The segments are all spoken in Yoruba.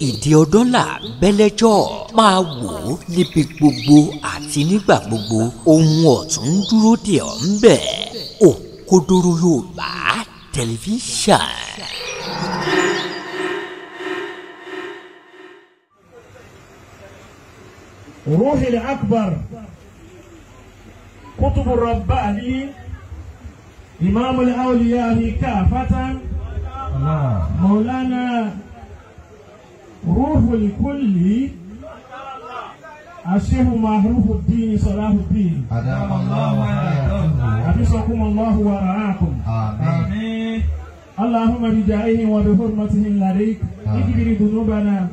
ìdí ọdún là bẹ́lẹ́jọ́ máa wò ó níbi gbogbo àti nígbà gbogbo ohun ọ̀tún dúró dè ọ́ ń bẹ̀. Òkodoro Yorùbá tẹlifíṣàn. روحي الأكبر قطب الرباني إمام الأولياء كافة مولانا روح الكل الشيخ معروف الدين صلاح الدين أدام الله حياته حفظكم الله ورعاكم آمين. اللهم بجاهه وبحرمته لديك اغفر ذنوبنا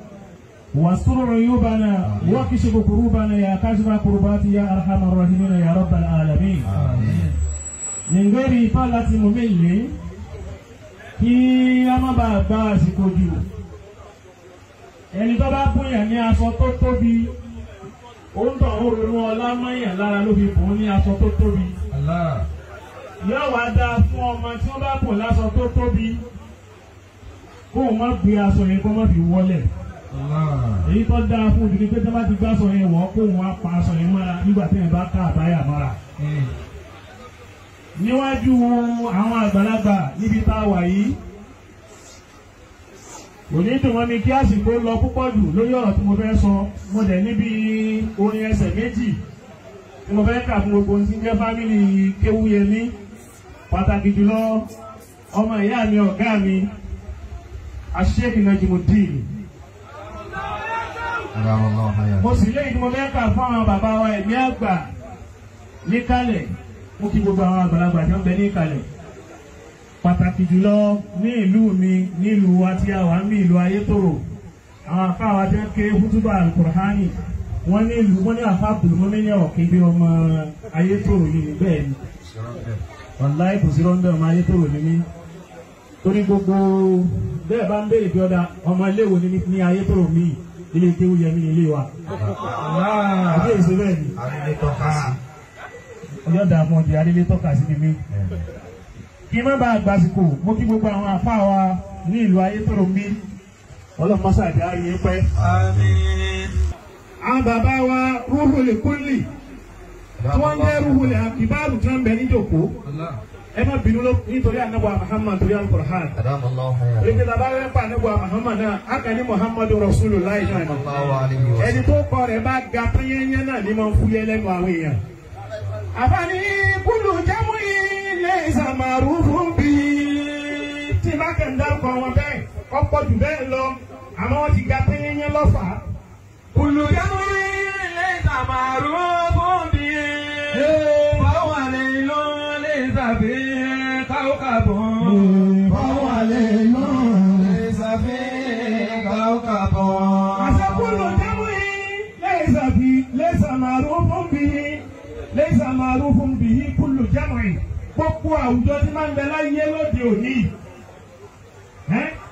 واستر عيوبنا واكشف كروبنا يا كاشف كربات يا ارحم الراحمين يا رب العالمين من غير طالة ممل kí a má bàa gba àsìkò jù ẹni tó bá fún yàn ní aṣọ tó tóbi ó ń tàn ó ronú ọlá mọ́yàn lára ló fi bùn ní aṣọ tó tóbi yóò wá dáa fún ọmọ tí wọ́n bá bùn láṣọ tó tóbi kó o má gbé aṣọ yẹn kó má fi wọlé èyí tó dáa fún ìdílé pé tí wọ́n bá ti gbé aṣọ yẹn wọ̀ kó o wá pa aṣọ yẹn mọ́ra nígbà tí yẹn bá ká àbáyà mọ́ra níwájú àwọn àgbàlagbà níbi tá a wà yìí òní dùn mọ́ mi kí àsìkò lọ púpọ̀ jù lórí ọ̀rọ̀ tí mo fẹ́ sọ mo dẹ̀ níbi orin ẹsẹ̀ méjì tí mo fẹ́ kà fún gbogbo tí ń jẹ́ fámìlì Kéwúyẹmí pàtàkì jùlọ ọmọ ìyá mi ọ̀gá mi Sheikh Najimudeen mo sì léyìí tí mo fẹ́ kà fún àwọn bàbá wa ẹ̀mí àgbà níkàlẹ̀ mo kí gbogbo àwọn àgbàlagbà tí wọ́n bẹ ní ìkàlẹ̀ pàtàkì jùlọ ní ìlú mi nílùú wa tí a wà ń bí ìlú Ayétòrò àwọn afá wa tí wọ́n ké hútúbà alukurhani wọ́n ní ìlú wọ́n ní afá bùrùmọ́mẹ́yà ọ̀kẹ́ bí ọmọ Ayétòrò yìí ní bẹ́ẹ̀ ni wàláì kò sí rọ́ńdọ̀ ọmọ Ayétòrò ní mí torí gbogbo bẹ́ẹ̀ bá ń béèrè bí ọ̀dà ọmọ iléèwò ní Ayétòrò mi ilé Kéwúyẹmí ní ilé wa àbí èso bẹ́ẹ̀ ni ọjọ́ dà fún ọdẹ adélé tọ́ka sí ni mí. Kí má bàa gbàsìkò mo kí gbogbo àwọn àfáà wa ní ìlú Ayétòrò mi ọlọ́mọsáàdì ayé pẹ́. Àwọn bàbá wa Ruhul Kulli tí wọ́n jẹ́ Ruhul Akibaru tí wọ́n bẹ níjòkó. Ẹ má bínú nítorí ànábọ̀ Muhammad torí Al-Qur'an. Èdè bàbá rẹ̀ pa ànábọ̀ Muhammad náà á kà ní Muhammadu Rasulullah náà. Ẹni tó kọ rẹ̀ bá ga pẹ́yẹ́yẹ́ náà ní máa ń fúyẹ́ lẹ́nu àwọn èèyàn. Àbáni kúlù jámù ilé ìsàmàrú fún bí tí bá kẹ̀ ń dárúkọ wọn bẹ́ẹ̀ ọ̀pọ̀ jù bẹ́ẹ̀ lọ àmọ́ wọ́n ti ga péyéyé lọ́fà. Kúlù jámù ilé ìsàmàrú fún bí fọwọ́ lè lọ lè sàbí káwọ́kàbọ̀. Fọwọ́ lè lọ lè sàbí káwọ́kàbọ̀. Àṣàkúlù jámù ilé ìsàbí lè sàmàrú fún bí. Laysa ma'rufun bihi kullu jam'i gbogbo àwùjọ tí máa ń bẹ láyé lóde òní.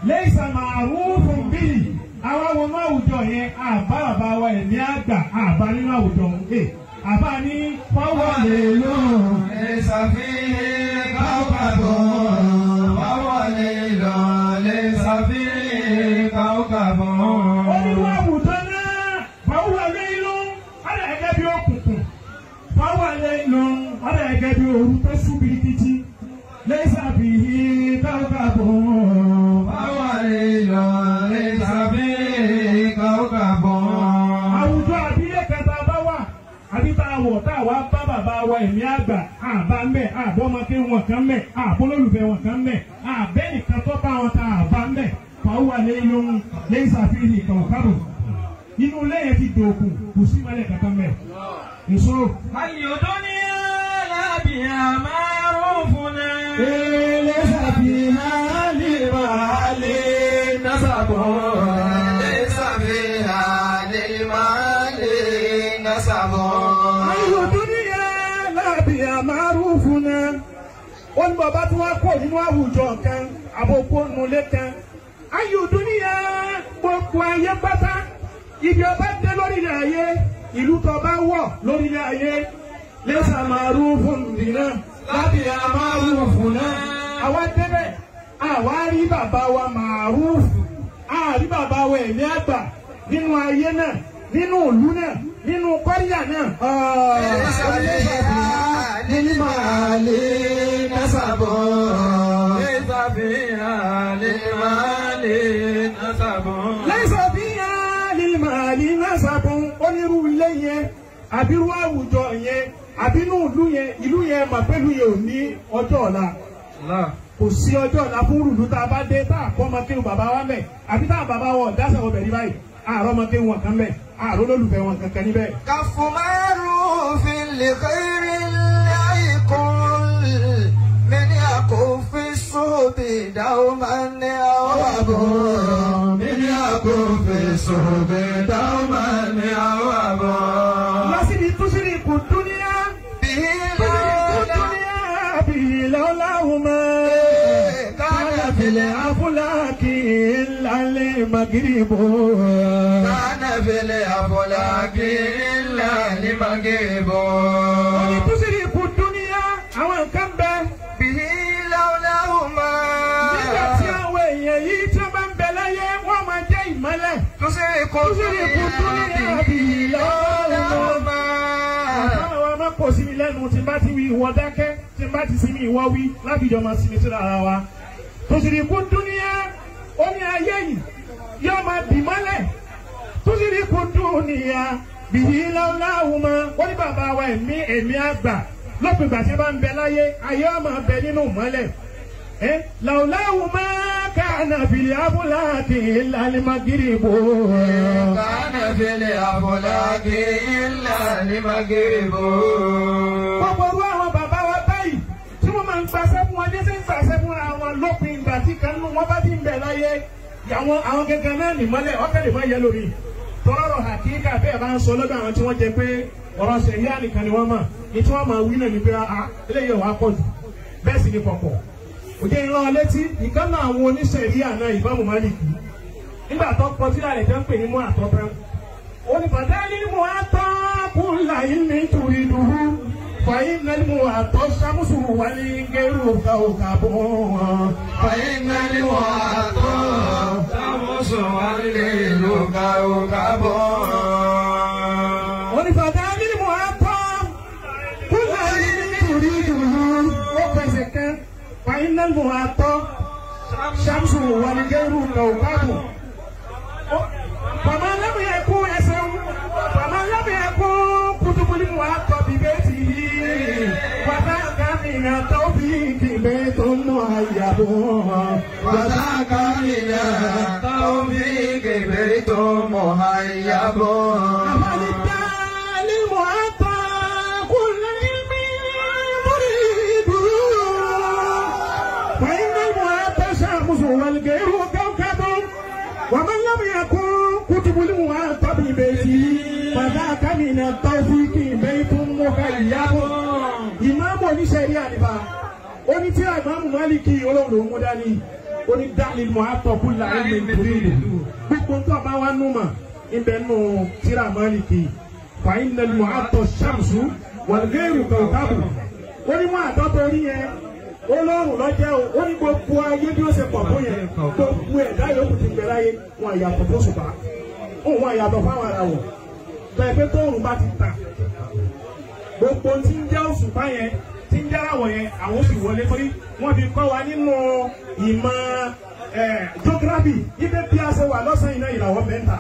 Laysa ma'rufun bihi àwọn ọmọ àwùjọ yẹn àbá bàbá wa ẹ̀mí àgbà àbá nínú àwùjọ àbá ní fọwọ́ lè lò laysa fihi kawkabun fọwọ́ lè lò laysa fihi kawkabun. Ó ní wọ́n àwùjọ náà fọwọ́ lè lò ọ̀rẹ́ ẹ̀gẹ́ bí òkùnkùn. Fọwọ́ lè lò ọ̀rẹ́ ẹ̀gẹ́ bí òru tó ṣubú títí laysa fihi kawkabun. Fọwọ́ lè lò laysa fihi kawkabun. Àwùjọ àbílẹ̀ kẹta bá wà àbí tá a wọ̀ tá a wá bá bàbá wa ẹ̀mí àgbà àbá mẹ́ àbọ́mọké wọn kan mẹ́ àbólólùfẹ́ wọn kan mẹ́ àbẹ́nìkan tó bá wọn ta àbá mẹ́. Fọwọ́ lè lò laysa fihi kawkabun. Inú lẹ́yìn ti dòkun kò sí ìmọ̀lẹ̀ kankan mẹ́. Èso. Àyọ̀dọ́ ní alábì àmárùn-ún. Laysa fiha limali nasabun. Laysa fiha limali nasabun. Àyọ̀dọ́ ní alábì àmárùn-ún. Ó ní bàbá tí wọ́n kó nínú àwùjọ kan àbòkú nulẹ̀ kan. Àyọ̀dọ́ ní gbogbo ayé pátá ibi ọba dé lórí ilẹ̀ ayé. Ìlú tó bá wọ̀ lórílẹ̀ ayé laysa ma'rufun bina láti ma'rufun náà. Àwa débẹ̀ àwa rí bàbá wa Ma'ruf àrí bàbá wa ẹ̀mí àgbà nínú ayé náà nínú ìlú náà nínú kọ́ríyà náà. nínú màálí násàbọ̀. lẹ́sàbíyàn ní màálí násàbọ̀ onírú ilé yẹn àbírú àwùjọ yẹn àbínú ìlú yẹn mà pẹ̀lú yẹn ò ní ọjọ́ ọ̀la. kò sí ọjọ́ ọ̀la fún rùdú tá a bá dé tá a kọ́ ọmọ kéwù bàbá wa mẹ́ àbí tá a bàbá wọ̀ dáṣà wọ̀ bẹ̀rí báyìí àárọ̀ ọmọ kéwù wọn kan mẹ́ àárọ̀ olólùfẹ́ wọn kankan níbẹ̀. kàfùmárù fi lè kéré láìkún mẹ́ni àkófin sóbì dáwọ́ máa ń ní àwọn àbọ̀. mẹ́ni àkófin sóbì dáwọ́ máa ń ní àwọn àbọ̀. lọ́sibí túnṣírí kù dúníyà bíi lọ́láhùnmá kánà fìlẹ̀ afúlákì ńlálẹ̀ magiribo. kánà fìlẹ̀ afúlákì ńlálẹ̀ magiribo. wọ́n ní túnṣírí kù dúníyà àwọn nǹkan bẹ́ẹ̀. bíi lọ́láhùnmá. nígbà tí àwọn èèyàn yìí tí wọ́n bá ń bẹ láyé wọ́n máa jẹ́ ìmọ́lẹ̀. túnṣírí kù dúníyà bíi lọ́láhùnmá. kò sí mi lẹ́nu tí n bá ti wí ìwọ dákẹ́ tí n bá ti sinmi ìwọ wí láti jọ máa sinmi síra ara wa. tòṣìrì kú dúníyà ó ní ayé yìí yóò máa bì mọ́lẹ̀ tòṣìrì kú dúníyà bìí láwùláwù mọ́ ó ní bàbá wa ẹ̀mí àgbà lópin ìgbà tí wọ́n bá ń bẹ láyé ayé ó máa bẹ nínú mọ́lẹ̀. láwùláwù mọ́ kánà fìlẹ̀ abúláàkì ìlànà magiribo. kánà fìlẹ̀ abúláàkì ìlànà magiribo. gbogbo orú àwọn bàbá wa báyìí tí wọ́n máa ń gbàṣẹ́ fún wọn ní sí ń gbàṣẹ́ fúnra wọn lópin ìgbà tí kan nínú wọn bá ti ń bẹ láyé àwọn gẹ́gẹ́ náà nìmọ́lẹ̀ ọ̀kẹ́ lè má yẹ lórí tọ́rọ̀ àkíkà bẹ́ẹ̀ bá ń sọ lọ́dọ̀ àwọn tí wọ́n jẹ pé ọ̀rọ̀ sẹ̀ríà nìkan ni wọ́n mọ̀ ní tí wọ́n máa wí náà ní pé eléyìí wàá pọ̀ jù bẹ́ẹ̀ sì ni pọ̀pọ̀ òjò ìran létí ìkànnà àwọn oníṣẹ̀ríà náà Ìmáàmù Málíkì nígbà tó pọ̀ tí àlẹ́ jẹ́ ń pè ní mú àtọ́pẹ́ onífàdálí mú àtọ́ kúnlá yìí ní torí dùhú fàyín náà mú àtọ́ sàmùsù wà ní gẹ́rù òkà bọ̀ fàyín náà mú àtọ́ sàmùsù wà ní gẹ́rù òkà bọ̀. onífàdálí mú àtọ́ kúnlá yìí ní torí dùhú ó fẹsẹ̀ kẹ́. فإن المعطى شمس والغير كوكب فمن لم يكن كتب المعطى ببيته وذاك من التوفيق بيت مهيب وذاك من التوفيق بيت مهيب. والغير كوكب ومن لم يكن كتب المعطى ببيته فذاك من التوفيق بيت مخيب. ìmáàmù oníṣẹ̀ríà àdìbà oní tí Ìmáàmù Málíkì olóòrò mú dání oní dálí mu'atta kulla ilmin turidu gbogbo tó bá wà nùmọ̀ ibẹ̀ nù tíra Málíkì fa inna al-mu'atta shamsu wal-ghayru kawkabu oní mú àtọ́tọ́ orí yẹn olóòrùn lọ́jẹ́ o ó ní gbogbo ayé bí ó ṣe pọ̀ tó yẹn gbogbo ẹ̀dá yòókù ti gbẹ láyé wọn àyàtọ̀ tó ṣùpá òun àyàtọ̀ fáwọn ara wọ̀ bẹ́ẹ̀ pé tóòrùn bá ti tà gbogbo tí ń jẹ́ òṣùpá yẹn tí ń jẹ́ àwọ̀ yẹn àwọn sì wọlé torí wọ́n fi kọ́ wa nínú ìmọ̀ geography ibẹ̀ bí a ṣe wà lọ́sàn-án iná ìràwọ̀ mẹ́ta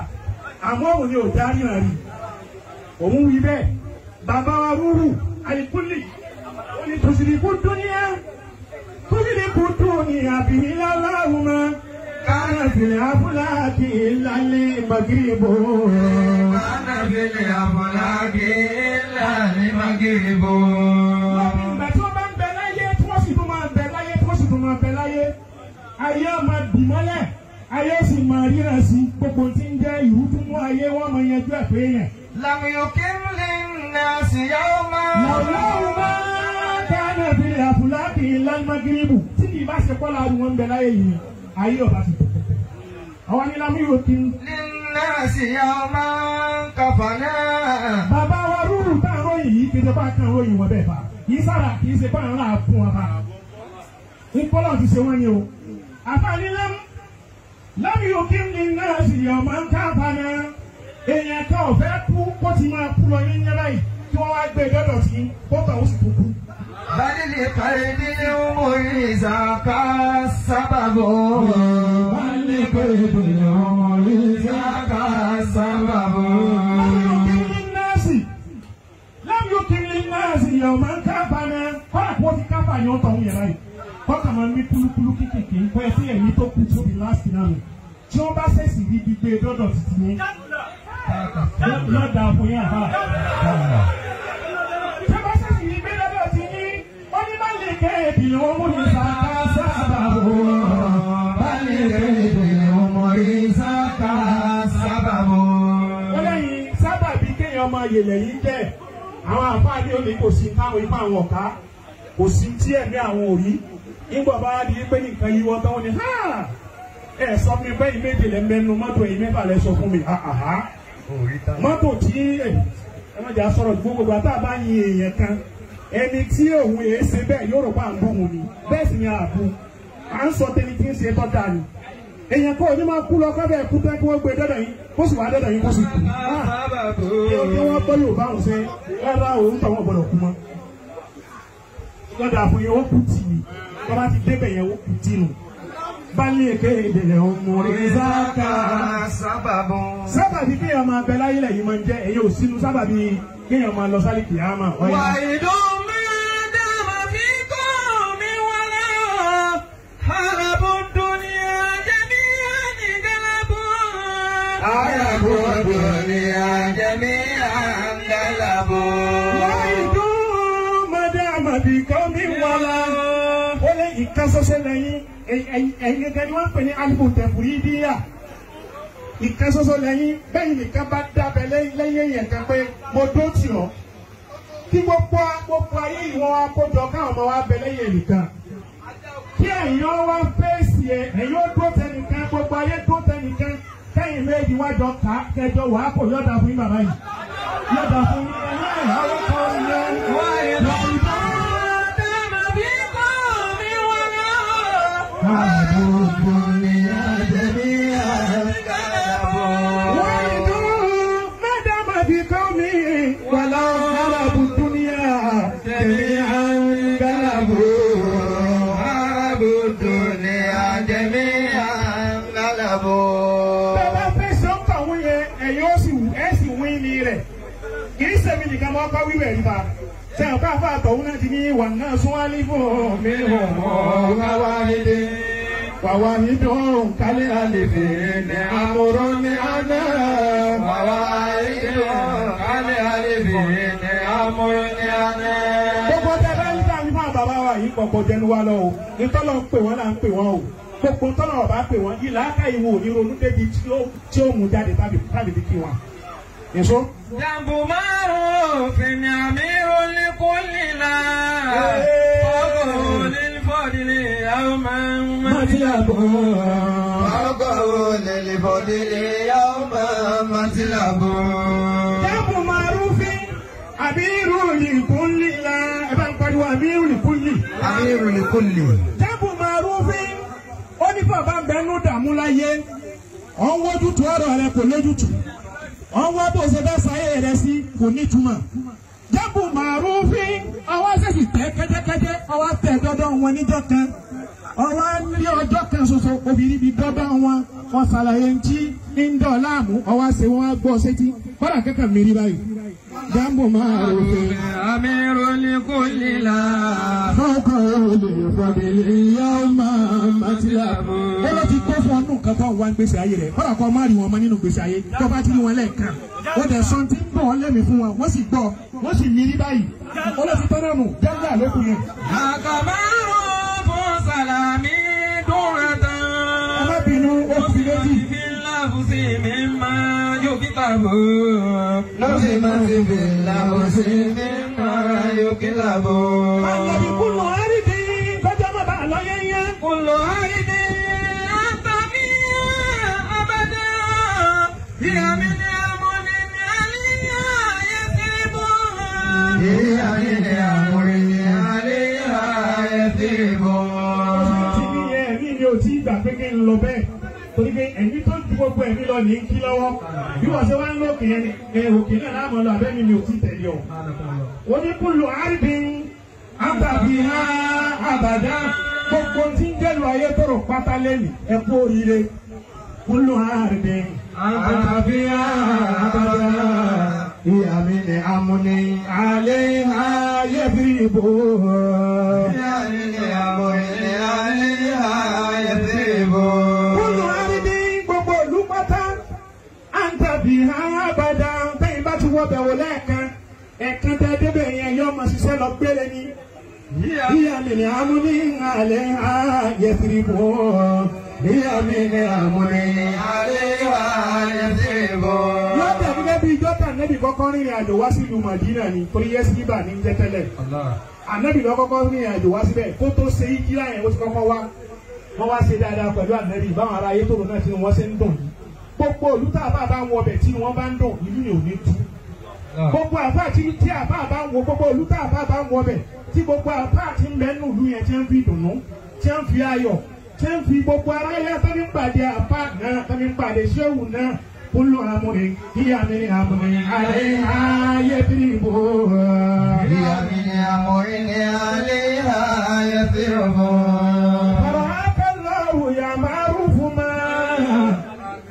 àmọ́ òun ni ò dá ríran rí òun wí bẹ́ẹ̀ bàbá wa rúrù àìkúlì ó ní tòṣìlìkú dúníyà. تدرك الدنيا به اللهم كان في الأفلاك إلا المغرب كان في الأفلاك إلا المغرب. ìgbà tí wọ́n bá ń bẹ láyé tí wọ́n sì tún máa bẹ láyé tí wọ́n sì tún máa bẹ láyé ayé máa bì mọ́lẹ̀ ayé sì máa ríran sí gbogbo tí ń jẹ́ ìrújúmọ́ ayé wọ́n máa yanjú ẹ̀ pé yẹn. لم يكن للناس يوما kánà fi àfúlákì lálmagiribu tí kì í bá ṣe kọ́lá ọdún wọn bẹ láyé yìí ayé ọba ti tẹ̀tẹ̀. àwọn ní lámú yóò kí n. linnasi yawman kafana. bàbá wa rúrù tá a ròyìn yìí kì í ṣe bá a kan ròyìn wọn bẹ́ẹ̀ fà kì í sára kì í ṣe bá a rà fún wọn fà. ń kọ́lọ̀ ti ṣe wọ́n ni o. àfààní lẹ́mi òkè ní náà sì yọ̀ máa ń ká paná èèyàn kan ò fẹ́ kú kó ti máa kú lọ yín yẹn báyìí kí wọ́n wá gbé dọ́dọ̀ sí kó tọ̀ ó sì tó kú. Bádìlì kàrídì ní umuri ìzàká sábàbò. Bádìlì kàrídì ní umuri ìzàká sábàbò. Lẹ́mi òkè ní náà sì yọ̀ máa ń ká paná kọ́lá kó ti kápá yọ̀ tọ̀ ń yẹn báyìí kọ́kà máa ń ní kúlúkúlú kékèké kọ́ ẹ sí ẹ̀mí tó kú tóbi láti náà nù tí wọ́n bá ṣèṣì rí gbígbé dọ́dọ̀ títí yẹn lọ́dà fún yín àbá. tí wọ́n bá ṣèṣì rí gbé dọ́dọ̀ tí yín ó ní má lè ké èdè wọn mú ní sàkà sábàbò. Má lè ké èdè wọn mú ní sàkà sábàbò. wọ́n lẹ́yìn sábàbí kéèyàn máa yèlẹ̀ yín jẹ́ àwọn àǹfààní òní kò sí káwọn ipá àwọn ọ̀ká kò sí tí ẹ̀mí àwọn òrí nígbà bá di pé nìkan yíwọ́ tán ni ẹ sọ fún mi pé ìméjì lẹ mẹnu mọ́tò yìí mẹ́fà lẹ sọ fún mi mọ́tò tí ẹ má jà sọ̀rọ̀ gbogbo àtà bá yin èèyàn kan ẹni tí òun èé ṣe bẹ́ẹ̀ yóò rò pa à ń bọ̀ wọn ni bẹ́ẹ̀ sì ni àbú à ń sọ tẹni tí ń ṣe tọ́ da ni èèyàn kọ́ ni máa kú lọ kọ́ bẹ́ẹ̀ kú tẹ́ kí wọ́n gbé dọ́dọ̀ yín kó sì wá dọ́dọ̀ yín kó sì kú kí wọ́n gbọ́ yóò bá wọn ṣe rárá òun tọ̀ wọ́n gbọ́dọ̀ kú mọ́ lọ́dà fún yẹn ó kú tì í wọ́n bá ti débẹ̀ yẹn ó kú tì nù. Bálẹ̀ kéde lẹ̀ ọmọrin sáká sábàbò. Sábàbí kéèyàn máa bẹ láyé lẹ́yìn máa ń jẹ́ èyí ò sínú sábàbí kéèyàn máa lọ sálì kìámà. Wà ìdún mi dáàmà fi kọ́ mi wọlé ọ̀. Àràbò dùnìyà jẹ́mi ànìgàlàbò. Àràbò dùnìyà jẹ́mi ànìgàlàbò. Wà ìdún mi dáàmà fi kọ́ mi wọlé ọ̀. Ó lé ìkan ṣoṣo lẹ́yìn ẹ̀yin gẹ́gẹ́ ni wọ́n ń pè ní alifu tẹ̀fùrí díà ìkan ṣoṣo lẹ́yìn bẹ́ẹ̀ nìkan bá dábẹ́ lẹ́yìn yẹn kan pé mo dó tì ọ́ kí gbogbo ayé ìwọ̀n akójọ káwọn ọmọ wa bẹ lẹ́yìn nìkan kí ẹ̀yin wá fèsì ẹ̀yin ó dó tẹnìkan gbogbo ayé dó tẹnìkan kẹ́yìn méjì wájọ ká kẹjọ wàá kò yọ̀dà fún yín bàbá yìí yọ̀dà fún yín ẹ̀yìn àwọn kan yẹn ọkọ̀ wíwẹ̀ nípa ṣe ọ̀pá àfà àtọ̀hún náà ti ní wà náà sún wá ní fún mi ọ̀gá wá nílé wàwá ní dùn kálí àlèfè ní àmúrò ní àná wàwá ní dùn kálí àlèfè ní àmúrò ní àná. gbogbo tẹ́lẹ̀ ní sáà ní fún àbábá wa yìí pọ̀pọ̀ jẹnu wa lọ o nítọ́lọ́ ń pè wọ́n là ń pè wọ́n o gbogbo tọ́lọ̀ ọ̀bá pè wọ́n yìí làákà ìwò onírònú débi tí ó mú jáde tábì fi kí wọn. Èso. Jàǹbù márùn-ún fìní àmì olè kò lílà. Ọgọ̀ olè fọ́dílé àwọn máa ti làbọ̀. Ọgọ̀ olè fọ́dílé àwọn máa ti làbọ̀. Jàǹbù márùn-ún fi àbí ìrùlì kò lílà. Ẹ bá ń pariwo àbí ìrùlì kò lì. Àbí ìrùlì kò lì. Jàǹbù márùn-ún fi ó ní bàbá bẹnu dààmú láyé. Ọ̀n wójútu ọ̀rọ̀ rẹ kò lójútu. Ọwọ́ bó ṣe bá sáyé rẹ sí kò ní túmọ̀. Jábù màrúfin ọwọ́ sẹ̀sì tẹ́ kẹ́tẹ́kẹ́tẹ́ ọwọ́ tẹ̀ dọ́dọ̀ wọn níjọ́ kan. Ọwọ́ ní ọjọ́ kan ṣoṣo obìnrin bíi dọ́dọ̀ wọn. Wọ́n ṣàlàyé ntí ń dọ̀ láàmú ọwọ́ ṣe wọ́n gbọ́ sétí. Kọ́dà kẹ́kẹ́ mìírí báyìí. Jábù màrúfin. Àmì ìròlì kò lílà. Fọ́kọ̀ olè fọ̀dẹ̀lẹ̀ ìyá ọmọ àmàtìlá. Ó lọ ti kó fún ọdún kan tó ń wá gbèsè ayé rẹ̀. Kọ́dà kọ́ má rí wọn mọ́ nínú gbèsè ayé. Tó bá ti rí wọn lẹ́ẹ̀kan. Ó dẹ̀ sọ ti ń bọ̀ ọ́ lẹ́mìí fún wọn. Wọ́n sì gbọ́. Wọ́n sì mìírí báyìí. Ó lọ ti tọ́nà nù. Jẹ́ńdà lókun yẹn. Àkàmárùn fún Sàlámì dúnra tán. Ẹ má bínú ó fi méjì. Fíláàfùsì mi máa yóò kíkà bò. Lọ́sì máa ti fíláàfùsì mi máa yóò kíkà bò. Àyẹ̀bí kúlọ̀ àrídì kọjá má bàa lọ yẹ́yẹ́. Kúlọ̀ àrídì àtàmì àbàdà. Ìyá mi ní àmúni ní àlíyá ayé ti bọ̀. Ìyá mi ní àmúni ní àlíyá ayé ti bọ̀. Ó sì ti ní ẹ̀mí ni ò tí gbà pé kí n lọ bẹ́ẹ̀. torí pé ẹ̀mí tó ju gbogbo ẹ̀mí lọ ní kí lọ́wọ́ bí wọ́n ṣe wá ń lókè yẹn ni òkè náà láàmú lọ abẹ́mi mi ò tí tẹ̀lé ọ. wọ́n ní kúlù àrídìn àtàbí ha àbàdá gbogbo tí ń jẹ́lu ayé tọrọ pátá lẹ́nu ẹ̀kú oríire kúlù àrídìn àtàbí ha àbàdá ìyá mi ni amúni alẹ́ ayé bí ibò. ìyá mi ni amúni alẹ́ ayé bí ibò. kúlù àrídìn gbogbo ìlú pátá àtàbí ha àbàdá tẹ́yìn bá ti wọ́ bẹ̀wò lẹ́ẹ̀kan ẹ̀kan tẹ́ débẹ̀ yẹn yọ ọmọ ṣiṣẹ́ lọ gbére ni. ìyá mi ni amúni alẹ́ ayé bí ibò. ìyá mi ni amúni alẹ́ ayé bí ibò. yóò tẹ̀ gẹ́gẹ́ bí jọ́tà nẹ́bí kọ́kọ́ rìnrìn àjò wá sí ìlú Màdínà ni torí yẹ́sìbà ní jẹ́ tẹ́lẹ̀. ànẹ́bí lọ kọ́kọ́ rìnrìn àjò wá síbẹ̀ kó tó ṣe ìjírà yẹn ó ti kọ́kọ́ wá. wọ́n wá ṣe dáadáa pẹ̀lú ànẹ́bí báwọn ará ayé tòrò náà tí wọ́n ṣe ń dùn. gbogbo olùtà àbá bá ń wọ ọbẹ̀ tí wọ́n bá ń dùn ìlú ni ò ní tú. gbogbo àbá tí àbá bá ń wọ gbogbo olùtà àbá bá ń wọ ọbẹ̀ tí gbogbo àbá tí ń bẹ́ẹ̀ nù ìlú yẹn tí ń fi dùnnú tí ń fi ayọ̀ tí ń fi gbogbo ara yẹn tó ní pàdé àbá náà tó ní pàdé ṣéwù náà. كل أمر هي من أمر عليها يثرب هي من أمر عليها يثرب فرعاك الله يا معروف ما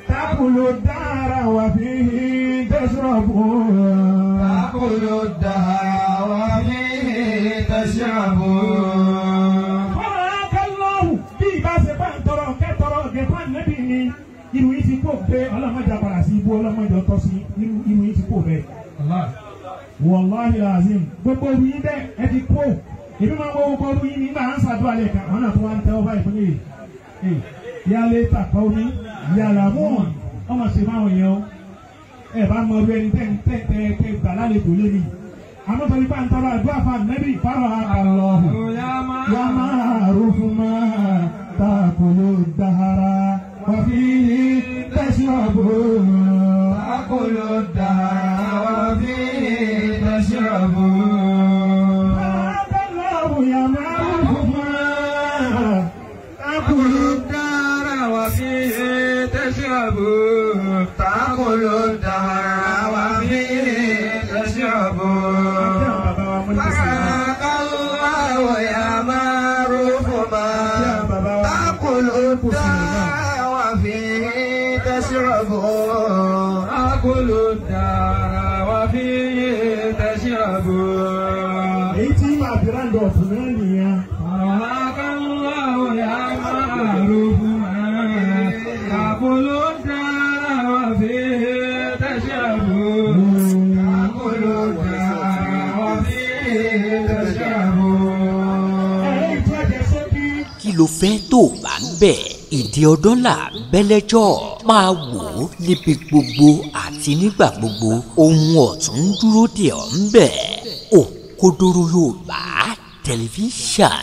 تأكل الدار وفيه تشرب تأكل الدار وفيه تشرب فرعاك الله bí bá ṣe bá ń tọrọ kẹtọrọ gẹfà nẹbí ni irú yìí ti kó bẹ́ẹ̀ ọlọ́mọdé àpàrà sí ibú ọlọ́mọdé ọtọ́ sí irú yìí ti kó bẹ́ẹ̀. wàláhi azim gbogbo irú yìí bẹ́ẹ̀ ẹ ti kó èmi máa ń wọ gbogbo irú yìí nígbà à ń ṣàdúrà lẹ̀ kan àwọn náà tó wá ń tẹ́ ọ báyìí fún yìí. yálé tàkọ́ mi yàrá mọ́ ọmọ ṣe máa wọ̀nyẹn o ẹ bá mọ ọdún ẹni tẹ́ gbà lálejò lé mi. àmọ́ tọ́lí bá ń tọrọ àdúrà fún ànẹ́bí fáwọn àkàlọ́ yà máa rú fún máa tàkùlù dàhárà. وفيه تشرب تأكل الدهر وفيه تشرب هذا الله يا معروف تأكل الدهر وفيه تشرب تأكل الدهر وفيه تشرب فرق الله يا معروف ما تأكل الدهر تشرب أكل الدار وفيه تشرب إيتي ما براندو فنانيا فرحك الله يا معروف أكل الدار وفيه تشرب أكل الدار وفيه تشرب kí ló fẹ́ tó bá ń bẹ̀ ìdí ọdún là bẹ́lẹ́jọ́ máa wò ó níbi gbogbo àti nígbà gbogbo ohun ọ̀tún dúró dè ọ́ ń bẹ̀ Òkodoro Yorùbá tẹlifíṣàn.